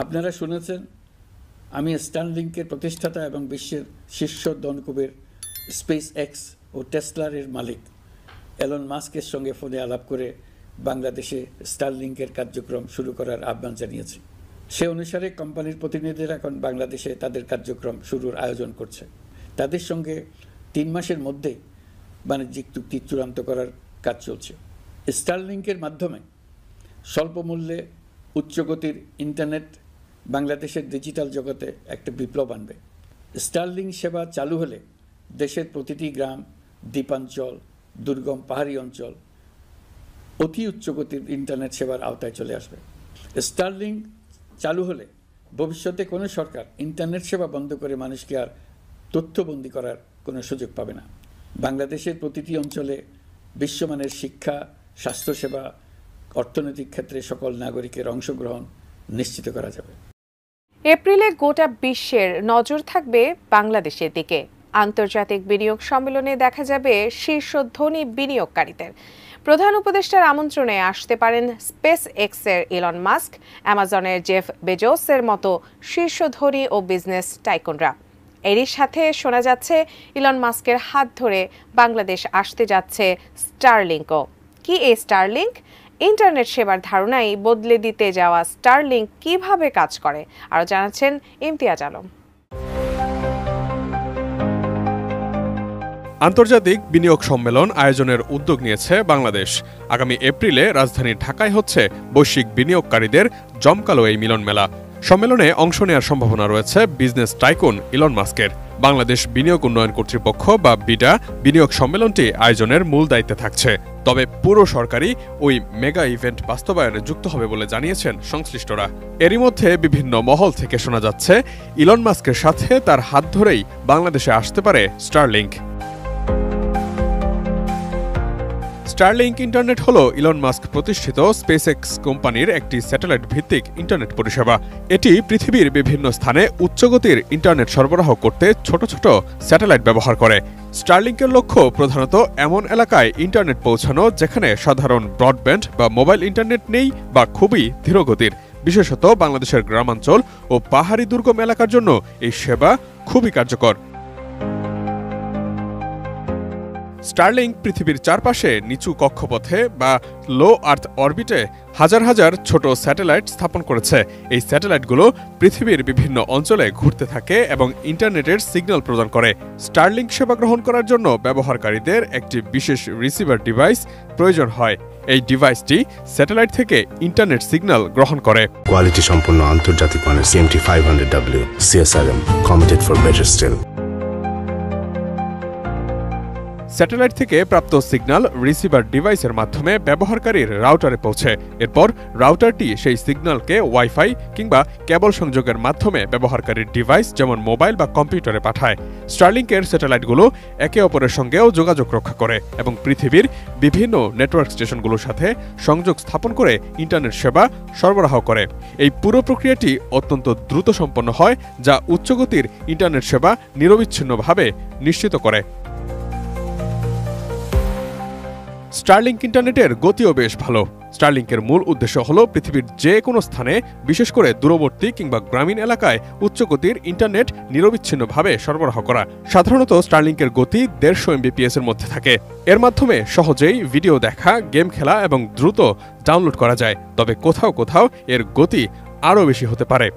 আপনারা শুনেছেন আমি স্টারলিংকের প্রতিষ্ঠাতা এবং বিশ্বের শীর্ষ ধনকুবের স্পেস এক্স ও টেসলার মালিক এলন মাস্কের সঙ্গে ফোনে আলাপ করে বাংলাদেশে স্টারলিংকের কার্যক্রম শুরু করার আহ্বান জানিয়েছি। সে অনুসারে কোম্পানির প্রতিনিধিরা এখন বাংলাদেশে তাদের কার্যক্রম শুরুর আয়োজন করছে। তাদের সঙ্গে 3 মাসের মধ্যে বাণিজ্যিক চুক্তি চূড়ান্ত করার কাজ চলছে। স্টারলিংকের মাধ্যমে স্বল্প মূল্যে উচ্চগতির ইন্টারনেট বাংলাদেশের ডিজিটাল জগতে একটা বিপ্লব আনবে। স্টারলিংক সেবা চালু হলে দেশের প্রতিটি গ্রাম, দ্বীপাঞ্চল, দুর্গম পাহাড়ি অঞ্চল অতি উচ্চগতির ইন্টারনেট সেবার আওতায় চলে আসবে। স্টারলিংক চালু হলে ভবিষ্যতে কোনো সরকার ইন্টারনেট সেবা বন্ধ করে মানুষকে আর তথ্যবন্দী করার কোনো সুযোগ পাবে না। বাংলাদেশের প্রতিটি অঞ্চলে বিশ্বমানের শিক্ষা, স্বাস্থ্যসেবা, অর্থনৈতিক ক্ষেত্রে সকল নাগরিকের অংশগ্রহণ নিশ্চিত করা যাবে। এপ্রিলে গোটা বিশ্বের নজর থাকবে বাংলাদেশের দিকে। আন্তর্জাতিক বিনিয়োগ সম্মেলনে দেখা যাবে শীর্ষ ধনী বিনিয়োগকারীদের। প্রধান উপদেষ্টার আমন্ত্রণে আসতে পারেন স্পেস এক্সের ইলন মাস্ক, অ্যামাজনের জেফ বেজোসের মতো শীর্ষ ধনী ও বিজনেস টাইকুনরা। এরই সাথে শোনা যাচ্ছে ইলন মাস্কের হাত ধরে বাংলাদেশ আসতে যাচ্ছে স্টারলিংকও। কি এই স্টারলিংক? ইন্টারনেট সেবার ধারণাই বদলে দিতে যাওয়া স্টারলিংক কিভাবে কাজ করে আরও জানাচ্ছেন ইমতিয়াজ আলম। আন্তর্জাতিক বিনিয়োগ সম্মেলন আয়োজনের উদ্যোগ নিয়েছে বাংলাদেশ। আগামী এপ্রিলে রাজধানী ঢাকায় হচ্ছে বৈশ্বিক বিনিয়োগকারীদের জমকালো এই মিলন মেলা। সম্মেলনে অংশ নেওয়ার সম্ভাবনা রয়েছে বিজনেস টাইকুন ইলন মাস্কের। বাংলাদেশ বিনিয়োগ উন্নয়ন কর্তৃপক্ষ বা বিডা বিনিয়োগ সম্মেলনটি আয়োজনের মূল দায়িত্বে থাকছে। তবে পুরো সরকারি ওই মেগা ইভেন্ট বাস্তবায়নে যুক্ত হবে বলে জানিয়েছেন সংশ্লিষ্টরা। এরই মধ্যে বিভিন্ন মহল থেকে শোনা যাচ্ছে ইলন মাস্কের সাথে তার হাত ধরেই বাংলাদেশে আসতে পারে স্টারলিংক। স্টারলিংক ইন্টারনেট হলো ইলন মাস্ক প্রতিষ্ঠিত স্পেসএক্স কোম্পানির একটি স্যাটেলাইট ভিত্তিক ইন্টারনেট পরিষেবা। এটি পৃথিবীর বিভিন্ন স্থানে উচ্চগতির ইন্টারনেট সরবরাহ করতে ছোট ছোট স্যাটেলাইট ব্যবহার করে। স্টারলিংকের লক্ষ্য প্রধানত এমন এলাকায় ইন্টারনেট পৌঁছানো যেখানে সাধারণ ব্রডব্যান্ড বা মোবাইল ইন্টারনেট নেই বা খুবই ধীরগতির। বিশেষত বাংলাদেশের গ্রামাঞ্চল ও পাহাড়ি দুর্গম এলাকার জন্য এই সেবা খুবই কার্যকর। স্টারলিংক পৃথিবীর চারপাশে নিচু কক্ষপথে বা লো আর্থ অরবিটে হাজার হাজার ছোট স্যাটেলাইট স্থাপন করেছে। এই স্যাটেলাইটগুলো পৃথিবীর বিভিন্ন অঞ্চলে ঘুরতে থাকে এবং ইন্টারনেটের সিগন্যাল প্রদান করে। স্টারলিংক সেবা গ্রহণ করার জন্য ব্যবহারকারীদের একটি বিশেষ রিসিভার ডিভাইস প্রয়োজন হয়। এই ডিভাইসটি স্যাটেলাইট থেকে ইন্টারনেট সিগন্যাল গ্রহণ করে। কোয়ালিটি সম্পন্ন আন্তর্জাতিক মানের CMT500W CSRM committed for better still. Satellite থেকে প্রাপ্ত সিগন্যাল রিসিভার ডিভাইসের মাধ্যমে ব্যবহারকারীর রাউটারে পৌঁছে। এরপর রাউটারটি সেই সিগন্যালকে ওয়াইফাই কিংবা কেবল সংযোগের মাধ্যমে ব্যবহারকারীর ডিভাইস যেমন মোবাইল বা কম্পিউটারে পাঠায়। স্টারলিংকের স্যাটেলাইটগুলো একে অপরের সঙ্গেও যোগাযোগ রক্ষা করে এবং পৃথিবীর বিভিন্ন নেটওয়ার্ক স্টেশনগুলোর সাথে সংযোগ স্থাপন করে ইন্টারনেট সেবা সরবরাহ করে। এই পুরো প্রক্রিয়াটি অত্যন্ত দ্রুত সম্পন্ন হয়, যা উচ্চগতির ইন্টারনেট সেবা নিরবিচ্ছিন্নভাবে নিশ্চিত করে। স্টারলিংক ইন্টারনেটের গতিও বেশ ভালো। স্টারলিংকের মূল উদ্দেশ্য হল পৃথিবীর যে কোনো স্থানে, বিশেষ করে দূরবর্তী কিংবা গ্রামীণ এলাকায় উচ্চগতির ইন্টারনেট নিরবিচ্ছিন্নভাবে সরবরাহ করা। সাধারণত স্টারলিংকের গতি 150 Mbps এর মধ্যে থাকে। এর মাধ্যমে সহজেই ভিডিও দেখা, গেম খেলা এবং দ্রুত ডাউনলোড করা যায়। তবে কোথাও কোথাও এর গতি আরও বেশি হতে পারে।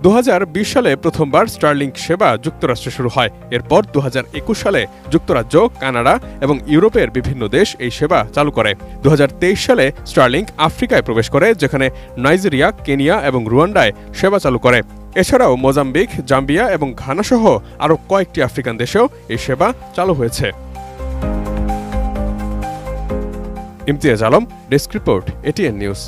2020 সালে প্রথমবার স্টারলিংক সেবা যুক্তরাষ্ট্রে শুরু হয়। এরপর 2021 সালে যুক্তরাজ্য, কানাডা এবং ইউরোপের বিভিন্ন দেশ এই সেবা চালু করে। 2023 সালে স্টারলিংক আফ্রিকায় প্রবেশ করে, যেখানে নাইজেরিয়া, কেনিয়া এবং রুয়ান্ডায় সেবা চালু করে। এছাড়াও মোজাম্বিক, জাম্বিয়া এবং ঘানা সহ আরও কয়েকটি আফ্রিকান দেশেও এই সেবা চালু হয়েছে। Imtiaz Alam, desk report, ATN news.